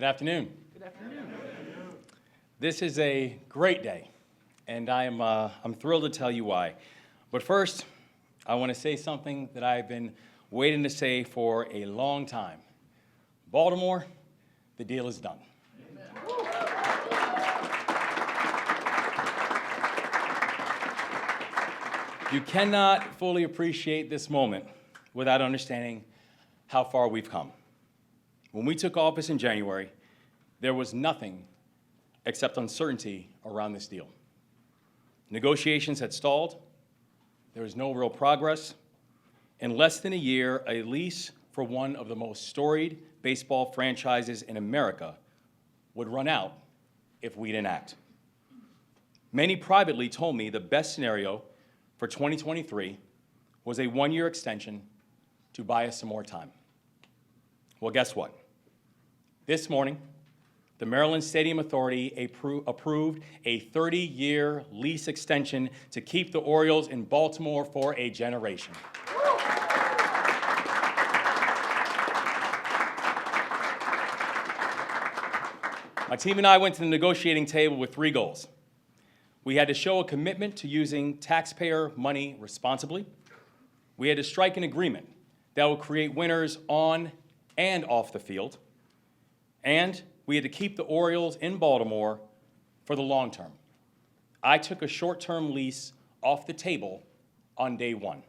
Good afternoon. Good afternoon. This is a great day, and I'm thrilled to tell you why. But first, I want to say something that I've been waiting to say for a long time. Baltimore, the deal is done. You cannot fully appreciate this moment without understanding how far we've come. When we took office in January, there was nothing except uncertainty around this deal. Negotiations had stalled. There was no real progress. In less than a year, a lease for one of the most storied baseball franchises in America would run out if we didn't act. Many privately told me the best scenario for 2023 was a one-year extension to buy us some more time. Well, guess what? This morning, the Maryland Stadium Authority approved a 30-year lease extension to keep the Orioles in Baltimore for a generation. My team and I went to the negotiating table with three goals. We had to show a commitment to using taxpayer money responsibly. We had to strike an agreement that would create winners on and off the field. And we had to keep the Orioles in Baltimore for the long term. I took a short-term lease off the table on day one.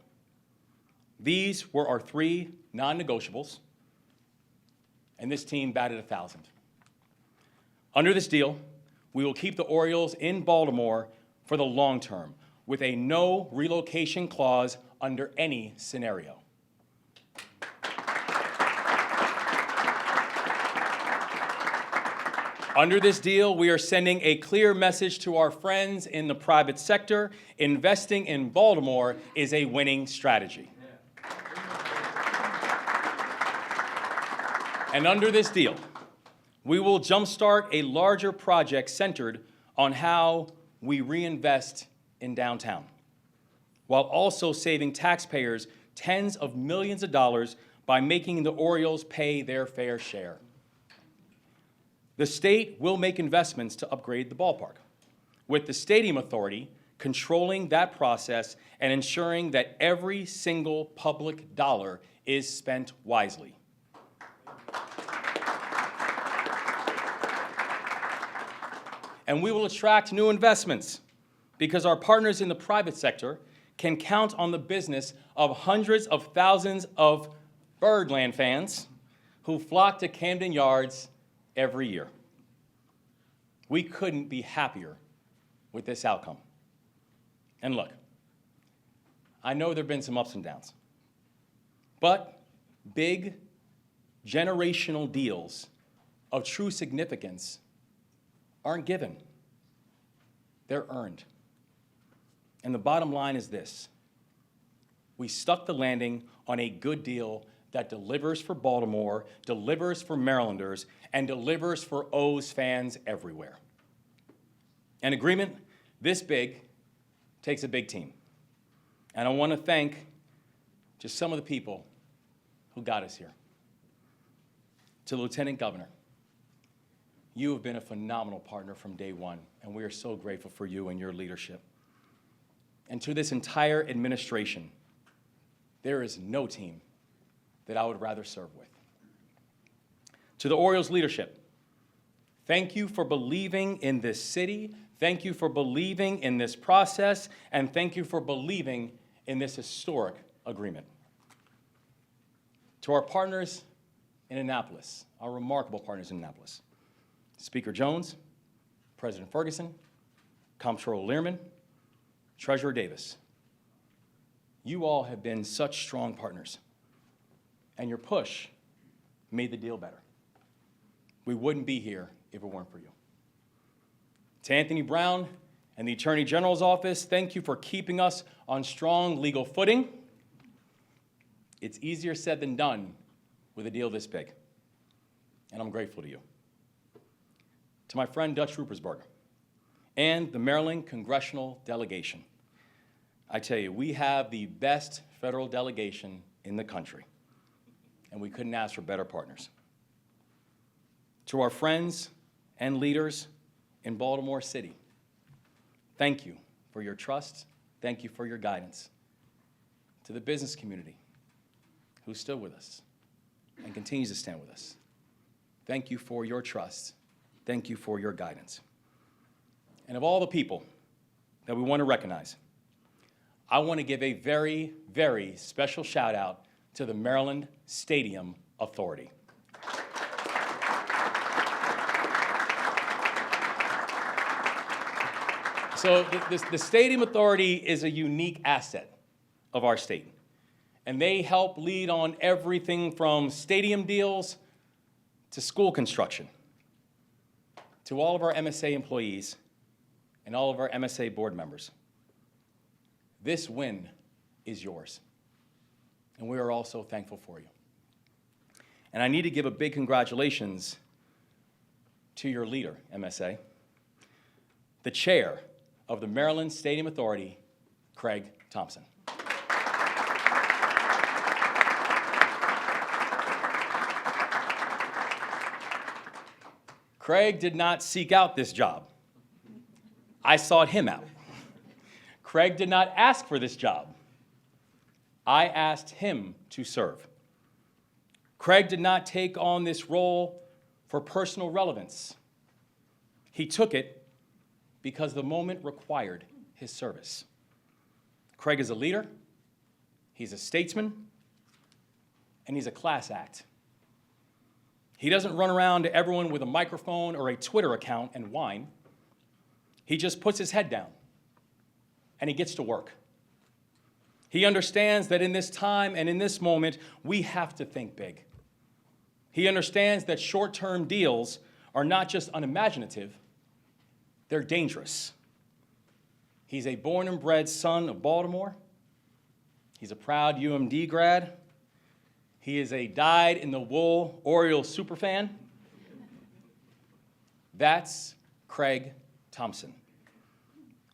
These were our three non-negotiables, and this team batted 1,000. Under this deal, we will keep the Orioles in Baltimore for the long term with a no relocation clause under any scenario. Under this deal, we are sending a clear message to our friends in the private sector. Investing in Baltimore is a winning strategy. And under this deal, we will jumpstart a larger project centered on how we reinvest in downtown, while also saving taxpayers tens of millions of dollars by making the Orioles pay their fair share. The state will make investments to upgrade the ballpark, with the Stadium Authority controlling that process and ensuring that every single public dollar is spent wisely. And we will attract new investments because our partners in the private sector can count on the business of hundreds of thousands of Birdland fans who flock to Camden Yards every year. We couldn't be happier with this outcome. And look, I know there have been some ups and downs, but big generational deals of true significance aren't given, they're earned. And the bottom line is this: we stuck the landing on a good deal that delivers for Baltimore, delivers for Marylanders, and delivers for O's fans everywhere. An agreement this big takes a big team. And I want to thank just some of the people who got us here. To the Lieutenant Governor, you have been a phenomenal partner from day one, and we are so grateful for you and your leadership. And to this entire administration, there is no team that I would rather serve with. To the Orioles leadership, thank you for believing in this city, thank you for believing in this process, and thank you for believing in this historic agreement. To our partners in Annapolis, our remarkable partners in Annapolis, Speaker Jones, President Ferguson, Comptroller Learman, Treasurer Davis, you all have been such strong partners, and your push made the deal better. We wouldn't be here if it weren't for you. To Anthony Brown and the Attorney General's office, thank you for keeping us on strong legal footing. It's easier said than done with a deal this big, and I'm grateful to you. To my friend Dutch Rupersberger and the Maryland Congressional Delegation, I tell you, we have the best federal delegation in the country, and we couldn't ask for better partners. to our friends and leaders in Baltimore City, thank you for your trust. Thank you for your guidance. To the business community who stood with us and continues to stand with us, thank you for your trust. Thank you for your guidance. And of all the people that we want to recognize, I want to give a very, very special shout out to the Maryland Stadium Authority. So the Stadium Authority is a unique asset of our state. And they help lead on everything from stadium deals to school construction. To all of our MSA employees and all of our MSA board members, this win is yours. And we are also thankful for you. And I need to give a big congratulations to your leader, MSA, the chair of the Maryland Stadium Authority, Craig Thompson. Craig did not seek out this job. I sought him out. Craig did not ask for this job. I asked him to serve. Craig did not take on this role for personal relevance. He took it because the moment required his service. Craig is a leader, he's a statesman, and he's a class act. He doesn't run around to everyone with a microphone or a Twitter account and whine. He just puts his head down and he gets to work. He understands that in this time and in this moment, we have to think big. He understands that short-term deals are not just unimaginative, they're dangerous. He's a born and bred son of Baltimore. He's a proud UMD grad. He is a dyed-in-the-wool Orioles superfan. That's Craig Thompson.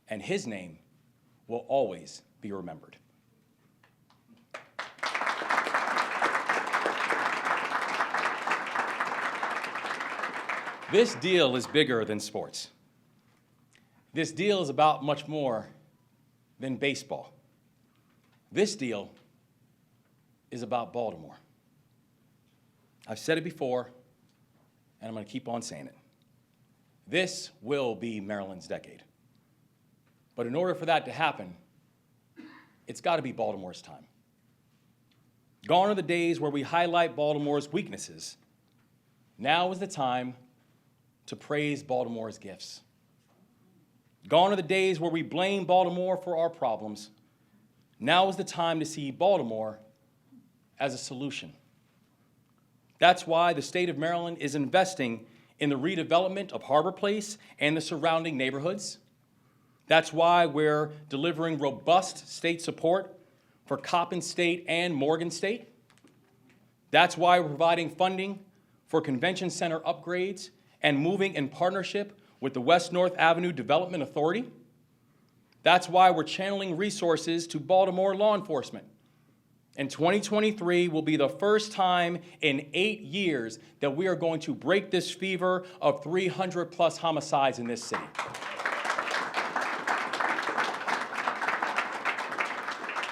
And his name will always be remembered. This deal is bigger than sports. This deal is about much more than baseball. This deal is about Baltimore. I've said it before, and I'm going to keep on saying it. This will be Maryland's decade. But in order for that to happen, it's got to be Baltimore's time. Gone are the days where we highlight Baltimore's weaknesses. Now is the time to praise Baltimore's gifts. Gone are the days where we blame Baltimore for our problems. Now is the time to see Baltimore as a solution. That's why the state of Maryland is investing in the redevelopment of Harbor Place and the surrounding neighborhoods. That's why we're delivering robust state support for Coppin State and Morgan State. That's why we're providing funding for convention center upgrades and moving in partnership with the West North Avenue Development Authority. That's why we're channeling resources to Baltimore law enforcement. And 2023 will be the first time in 8 years that we are going to break this fever of 300 plus homicides in this city.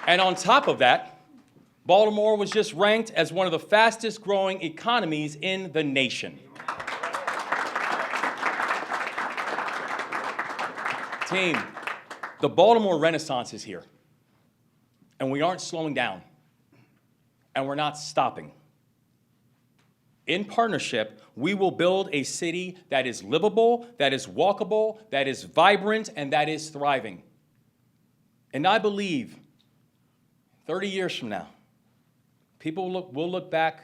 And on top of that, Baltimore was just ranked as one of the fastest growing economies in the nation. Team, the Baltimore Renaissance is here, and we aren't slowing down, and we're not stopping. In partnership, we will build a city that is livable, that is walkable, that is vibrant, and that is thriving. And I believe 30 years from now, people will look back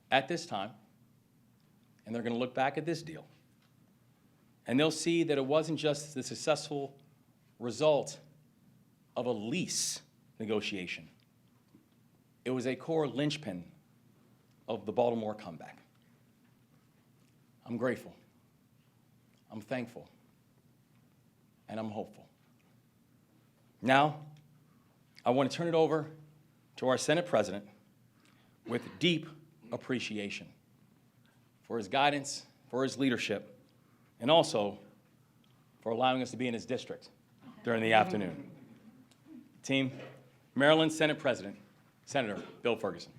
at this time, and they're going to look back at this deal. And they'll see that it wasn't just the successful result of a lease negotiation. It was a core linchpin of the Baltimore comeback. I'm grateful, I'm thankful, and I'm hopeful. Now, I want to turn it over to our Senate President with deep appreciation for his guidance, for his leadership, and also for allowing us to be in his district during the afternoon. Team, Maryland Senate President, Senator Bill Ferguson.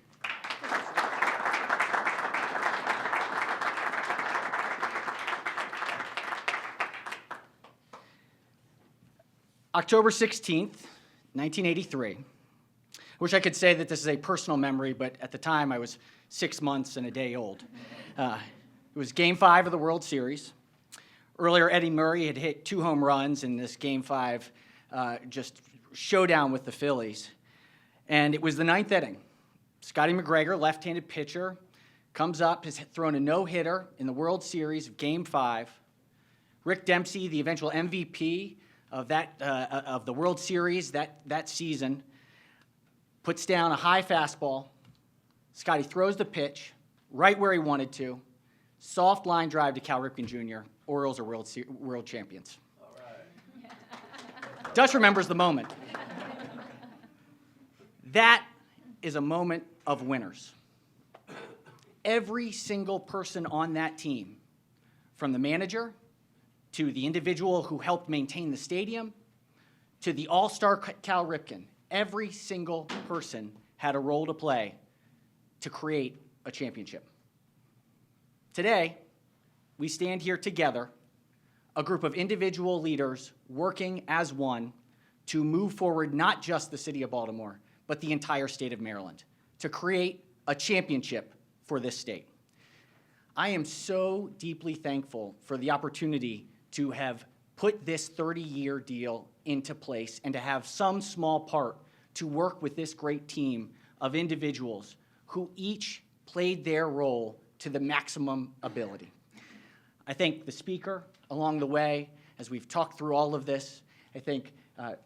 October 16th, 1983. I wish I could say that this is a personal memory, but at the time I was 6 months and a day old. It was Game 5 of the World Series. Earlier, Eddie Murray had hit 2 home runs in this Game 5 just showdown with the Phillies. And it was the 9th inning. Scotty McGregor, left-handed pitcher, comes up, has thrown a no-hitter in the World Series of Game 5. Rick Dempsey, the eventual MVP of the World Series that season, puts down a high fastball. Scotty throws the pitch right where he wanted to. Soft line drive to Cal Ripken Jr. Orioles are world champions. All right. Dutch remembers the moment. That is a moment of winners. Every single person on that team, from the manager to the individual who helped maintain the stadium to the all-star Cal Ripken, every single person had a role to play to create a championship. Today, we stand here together, a group of individual leaders working as one to move forward not just the city of Baltimore, but the entire state of Maryland, to create a championship for this state. I am so deeply thankful for the opportunity to have put this 30-year deal into place and to have some small part to work with this great team of individuals who each played their role to the maximum ability. I thank the speaker along the way as we've talked through all of this. I thank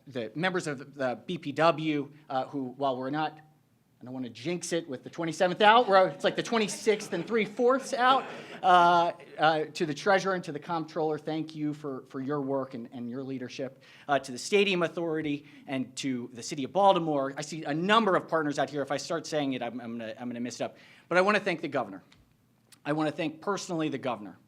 the members of the BPW who, while we're not, I don't want to jinx it with the 27th out, it's like the 26th and 3/4 out, to the treasurer and to the comptroller, thank you for your work and your leadership. To the Stadium Authority and to the City of Baltimore. I see a number of partners out here. If I start saying it, I'm gonna mess it up. But I want to thank the governor. I want to thank personally the governor,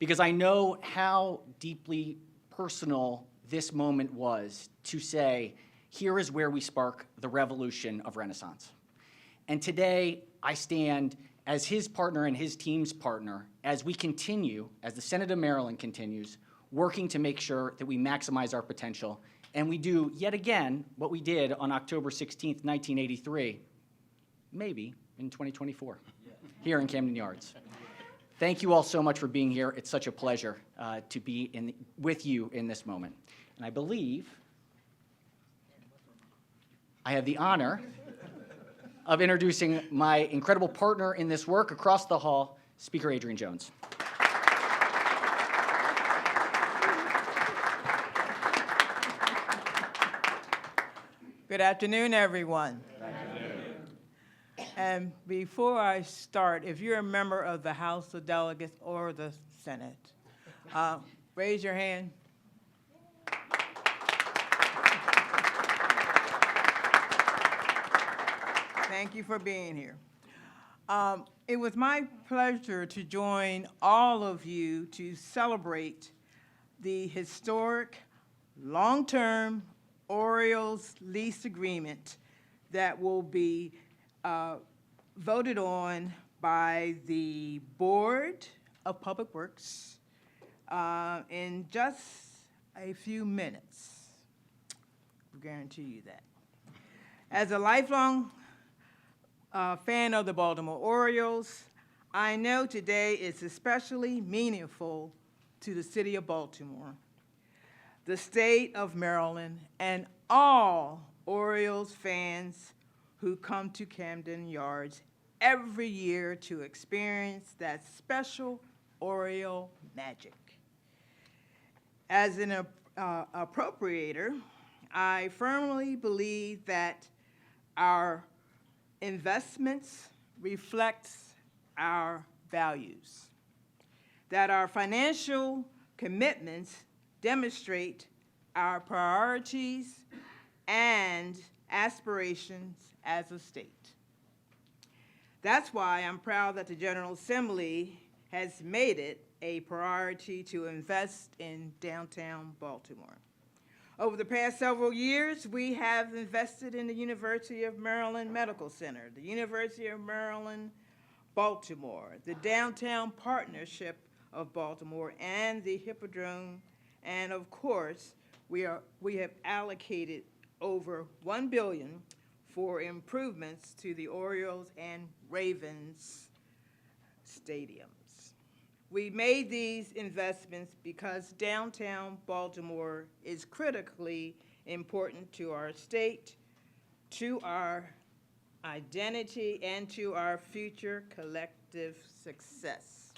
because I know how deeply personal this moment was to say, here is where we spark the revolution of Renaissance. And today, I stand as his partner and his team's partner as we continue, as the Senate of Maryland continues, working to make sure that we maximize our potential. And we do, yet again, what we did on October 16th, 1983, maybe in 2024, here in Camden Yards. Thank you all so much for being here. It's such a pleasure to be with you in this moment. And I believe I have the honor of introducing my incredible partner in this work across the hall, Speaker Adrian Jones. Good afternoon, everyone. Good afternoon. And before I start, if you're a member of the House of Delegates or the Senate, raise your hand. Thank you for being here. It was my pleasure to join all of you to celebrate the historic long-term Orioles lease agreement that will be voted on by the Board of Public Works in just a few minutes. I guarantee you that. As a lifelong fan of the Baltimore Orioles, I know today is especially meaningful to the city of Baltimore, the state of Maryland, and all Orioles fans who come to Camden Yards every year to experience that special Oriole magic. As an appropriator, I firmly believe that our investments reflect our values, that our financial commitments demonstrate our priorities and aspirations as a state. That's why I'm proud that the General Assembly has made it a priority to invest in downtown Baltimore. Over the past several years, we have invested in the University of Maryland Medical Center, the University of Maryland, Baltimore, the Downtown Partnership of Baltimore, and the Hippodrome. And of course, we have allocated over $1 billion for improvements to the Orioles and Ravens stadiums. We made these investments because downtown Baltimore is critically important to our state, to our identity, and to our future collective success.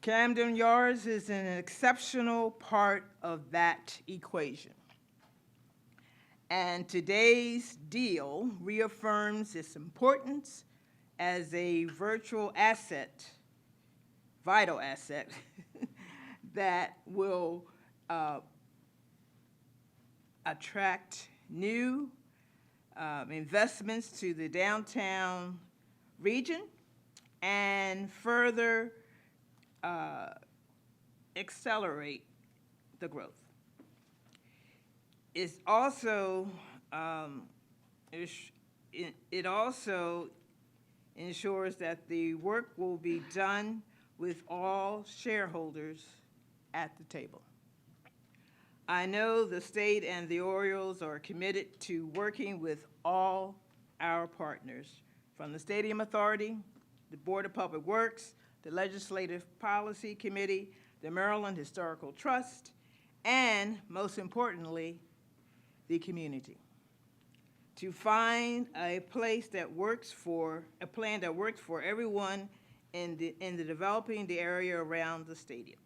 Camden Yards is an exceptional part of that equation. And today's deal reaffirms its importance as a virtual asset, vital asset, that will attract new investments to the downtown region and further accelerate the growth. It's also, it also ensures that the work will be done with all shareholders at the table. I know the state and the Orioles are committed to working with all our partners, from the Stadium Authority, the Board of Public Works, the Legislative Policy Committee, the Maryland Historical Trust, and most importantly, the community, to find a place that works for, a plan that works for everyone in the developing the area around the stadium.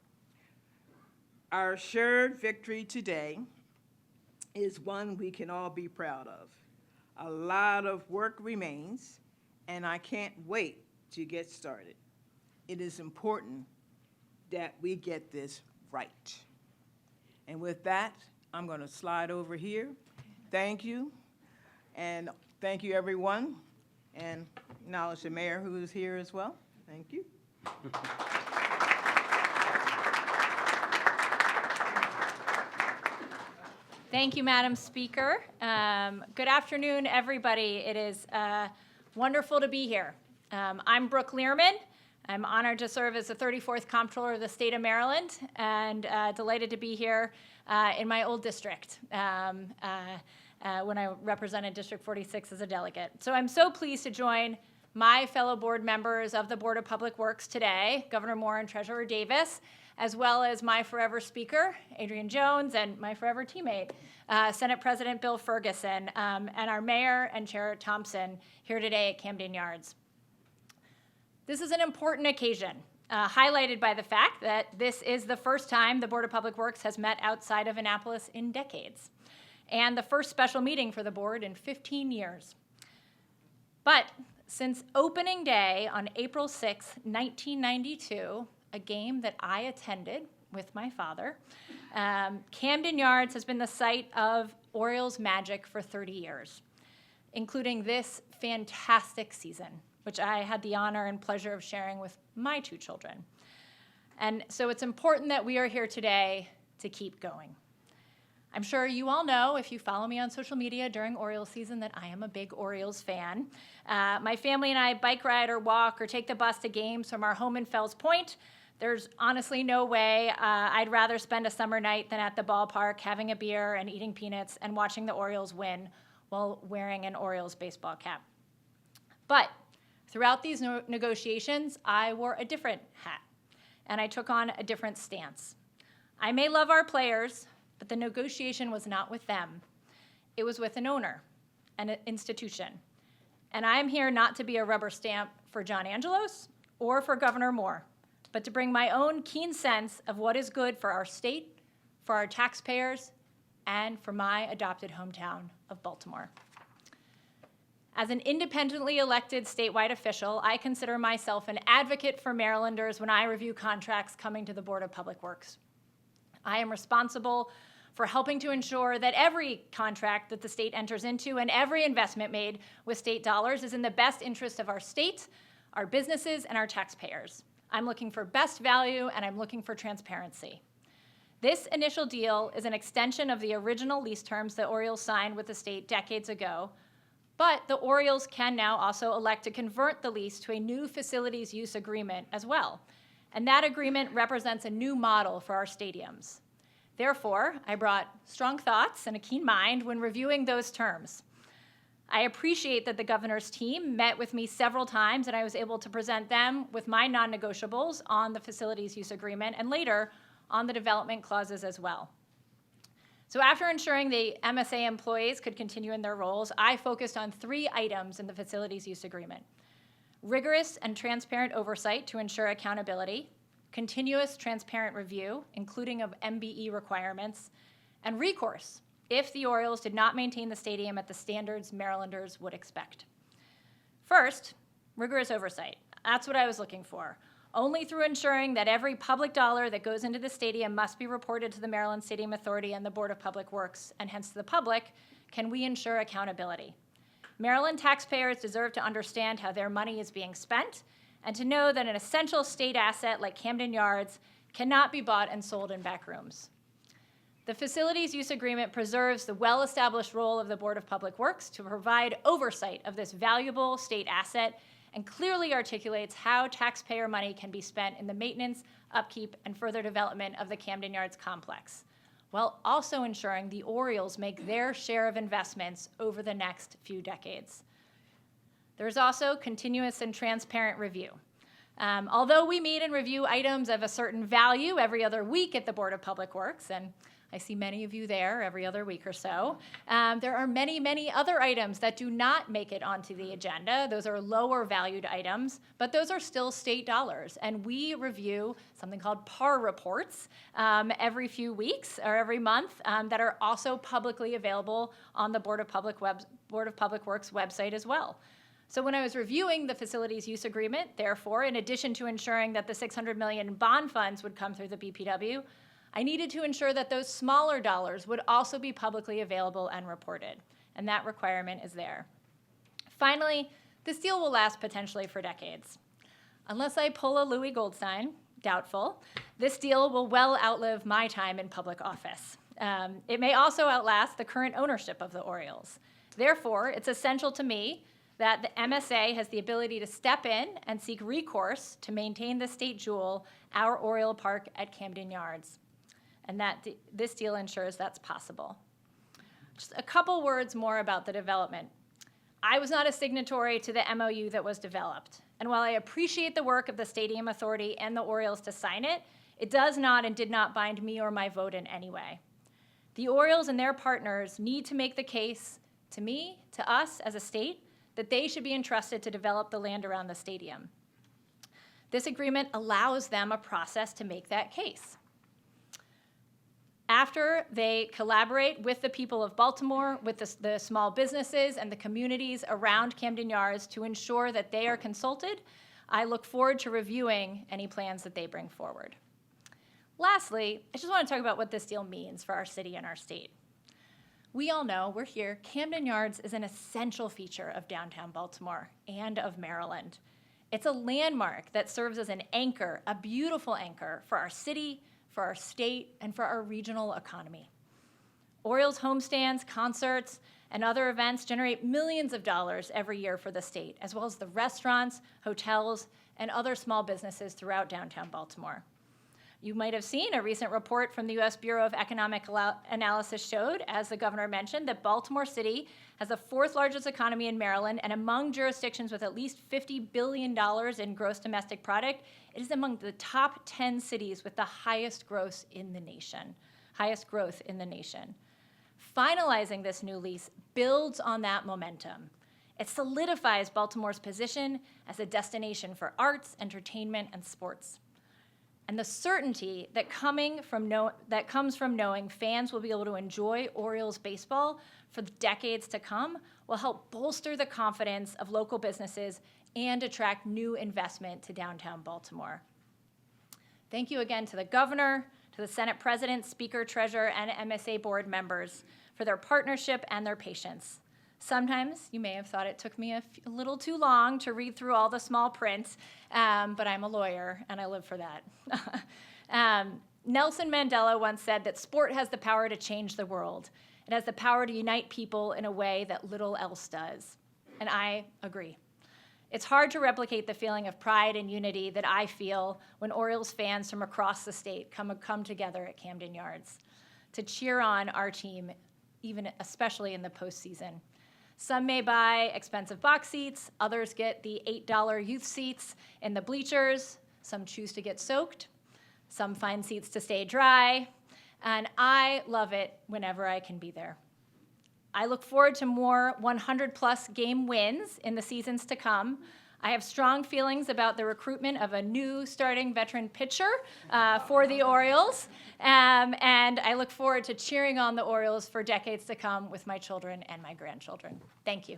Our shared victory today is one we can all be proud of. A lot of work remains, and I can't wait to get started. It is important that we get this right. And with that, I'm going to slide over here. Thank you, and thank you, everyone, and acknowledge the mayor who is here as well. Thank you. Thank you, Madam Speaker. Good afternoon, everybody. It is wonderful to be here. I'm Brooke Learman. I'm honored to serve as the 34th Comptroller of the state of Maryland, and delighted to be here in my old district when I represented District 46 as a delegate. So I'm so pleased to join my fellow board members of the Board of Public Works today, Governor Moore and Treasurer Davis, as well as my forever speaker, Adrian Jones, and my forever teammate, Senate President Bill Ferguson, and our Mayor and Chair Thompson here today at Camden Yards. This is an important occasion, highlighted by the fact that this is the first time the Board of Public Works has met outside of Annapolis in decades, and the first special meeting for the board in 15 years. But since opening day on April 6, 1992, a game that I attended with my father, Camden Yards has been the site of Orioles magic for 30 years, including this fantastic season, which I had the honor and pleasure of sharing with my two children. And so it's important that we are here today to keep going. I'm sure you all know, if you follow me on social media during Orioles season, that I am a big Orioles fan. My family and I bike ride or walk or take the bus to games from our home in Fells Point. There's honestly no way I'd rather spend a summer night than at the ballpark having a beer and eating peanuts and watching the Orioles win while wearing an Orioles baseball cap. But throughout these negotiations, I wore a different hat, and I took on a different stance. I may love our players, but the negotiation was not with them. It was with an owner, an institution. And I'm here not to be a rubber stamp for John Angelos or for Governor Moore, but to bring my own keen sense of what is good for our state, for our taxpayers, and for my adopted hometown of Baltimore. As an independently elected statewide official, I consider myself an advocate for Marylanders when I review contracts coming to the Board of Public Works. I am responsible for helping to ensure that every contract that the state enters into and every investment made with state dollars is in the best interest of our state, our businesses, and our taxpayers. I'm looking for best value, and I'm looking for transparency. This initial deal is an extension of the original lease terms the Orioles signed with the state decades ago, but the Orioles can now also elect to convert the lease to a new facilities use agreement as well. And that agreement represents a new model for our stadiums. Therefore, I brought strong thoughts and a keen mind when reviewing those terms. I appreciate that the governor's team met with me several times, and I was able to present them with my non-negotiables on the facilities use agreement and later on the development clauses as well. So after ensuring the MSA employees could continue in their roles, I focused on 3 items in the facilities use agreement: rigorous and transparent oversight to ensure accountability, continuous transparent review, including of MBE requirements, and recourse if the Orioles did not maintain the stadium at the standards Marylanders would expect. First, rigorous oversight. That's what I was looking for. Only through ensuring that every public dollar that goes into the stadium must be reported to the Maryland Stadium Authority and the Board of Public Works, and hence to the public, can we ensure accountability. Maryland taxpayers deserve to understand how their money is being spent and to know that an essential state asset like Camden Yards cannot be bought and sold in back rooms. The facilities use agreement preserves the well-established role of the Board of Public Works to provide oversight of this valuable state asset and clearly articulates how taxpayer money can be spent in the maintenance, upkeep, and further development of the Camden Yards complex, while also ensuring the Orioles make their share of investments over the next few decades. There's also continuous and transparent review. Although we meet and review items of a certain value every other week at the Board of Public Works, and I see many of you there every other week or so, there are many, many other items that do not make it onto the agenda. Those are lower valued items, but those are still state dollars. And we review something called PAR reports every few weeks or every month that are also publicly available on the Board of Public Works website as well. So when I was reviewing the facilities use agreement, therefore, in addition to ensuring that the $600 million bond funds would come through the BPW, I needed to ensure that those smaller dollars would also be publicly available and reported, and that requirement is there. Finally, this deal will last potentially for decades. Unless I pull a Louis Goldstein, doubtful, this deal will well outlive my time in public office. It may also outlast the current ownership of the Orioles. Therefore, it's essential to me that the MSA has the ability to step in and seek recourse to maintain the state jewel, our Oriole Park at Camden Yards, and that this deal ensures that's possible. Just a couple words more about the development. I was not a signatory to the MOU that was developed, and while I appreciate the work of the Stadium Authority and the Orioles to sign it, it does not and did not bind me or my vote in any way. The Orioles and their partners need to make the case to me, to us as a state, that they should be entrusted to develop the land around the stadium. This agreement allows them a process to make that case. After they collaborate with the people of Baltimore, with the small businesses and the communities around Camden Yards to ensure that they are consulted, I look forward to reviewing any plans that they bring forward. Lastly, I just want to talk about what this deal means for our city and our state. We all know, we're here, Camden Yards is an essential feature of downtown Baltimore and of Maryland. It's a landmark that serves as an anchor, a beautiful anchor for our city, for our state, and for our regional economy. Orioles homestands, concerts, and other events generate millions of dollars every year for the state, as well as the restaurants, hotels, and other small businesses throughout downtown Baltimore. You might have seen a recent report from the U.S. Bureau of Economic Analysis showed, as the governor mentioned, that Baltimore City has the 4th largest economy in Maryland, and among jurisdictions with at least $50 billion in gross domestic product, it is among the top 10 cities with the highest growth in the nation. Finalizing this new lease builds on that momentum. It solidifies Baltimore's position as a destination for arts, entertainment, and sports. And the certainty that comes from knowing fans will be able to enjoy Orioles baseball for decades to come will help bolster the confidence of local businesses and attract new investment to downtown Baltimore. Thank you again to the governor, to the Senate President, Speaker, Treasurer, and MSA board members for their partnership and their patience. Sometimes you may have thought it took me a little too long to read through all the small print, but I'm a lawyer and I live for that. Nelson Mandela once said that sport has the power to change the world. It has the power to unite people in a way that little else does. And I agree. It's hard to replicate the feeling of pride and unity that I feel when Orioles fans from across the state come together at Camden Yards to cheer on our team, even especially in the postseason. Some may buy expensive box seats, others get the $8 youth seats in the bleachers, some choose to get soaked, some find seats to stay dry, and I love it whenever I can be there. I look forward to more 100-plus game wins in the seasons to come. I have strong feelings about the recruitment of a new starting veteran pitcher for the Orioles, and I look forward to cheering on the Orioles for decades to come with my children and my grandchildren. Thank you.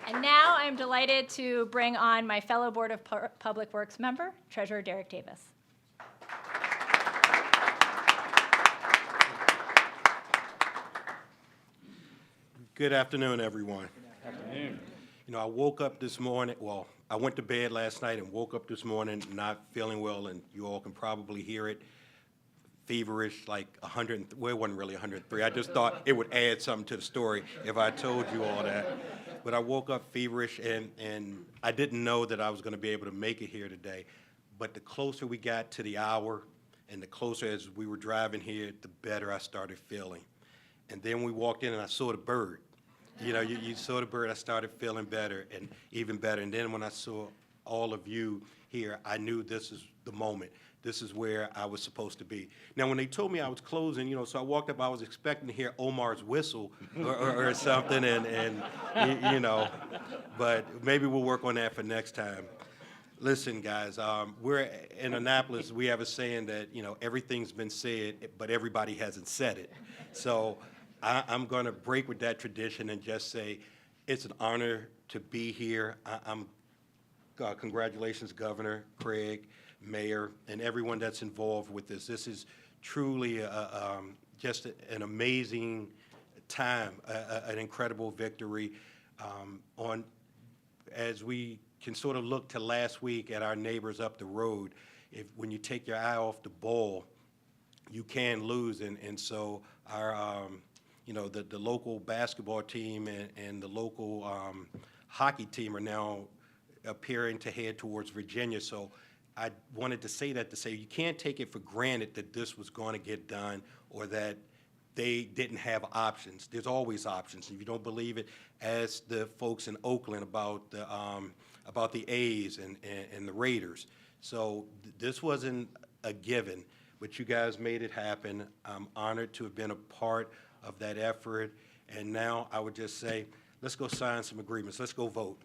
And now I'm delighted to bring on my fellow Board of Public Works member, Treasurer Derek Davis. Good afternoon, everyone. Good afternoon. You know, I woke up this morning, well, I went to bed last night and woke up this morning not feeling well, and you all can probably hear it, feverish, like 100, well, it wasn't really 103. I just thought it would add something to the story if I told you all that. But I woke up feverish, and I didn't know that I was going to be able to make it here today. But the closer we got to the hour and the closer as we were driving here, the better I started feeling. And then we walked in and I saw the bird. You know, you saw the bird, I started feeling better and even better. And then when I saw all of you here, I knew this is the moment. This is where I was supposed to be. Now, when they told me I was closing, you know, so I walked up, I was expecting to hear Omar's whistle or something, and you know, but maybe we'll work on that for next time. Listen, guys, we're in Annapolis, we have a saying that, you know, everything's been said, but everybody hasn't said it. So I'm going to break with that tradition and just say it's an honor to be here. Congratulations, Governor Craig, Mayor, and everyone that's involved with this. This is truly just an amazing time, an incredible victory. As we can sort of look to last week at our neighbors up the road, when you take your eye off the ball, you can lose, and so our you know, the local basketball team and the local hockey team are now appearing to head towards Virginia. So I wanted to say that to say you can't take it for granted that this was going to get done or that they didn't have options. There's always options. If you don't believe it, ask the folks in Oakland about the A's and the Raiders. So this wasn't a given, but you guys made it happen. I'm honored to have been a part of that effort. And now I would just say, let's go sign some agreements. Let's go vote.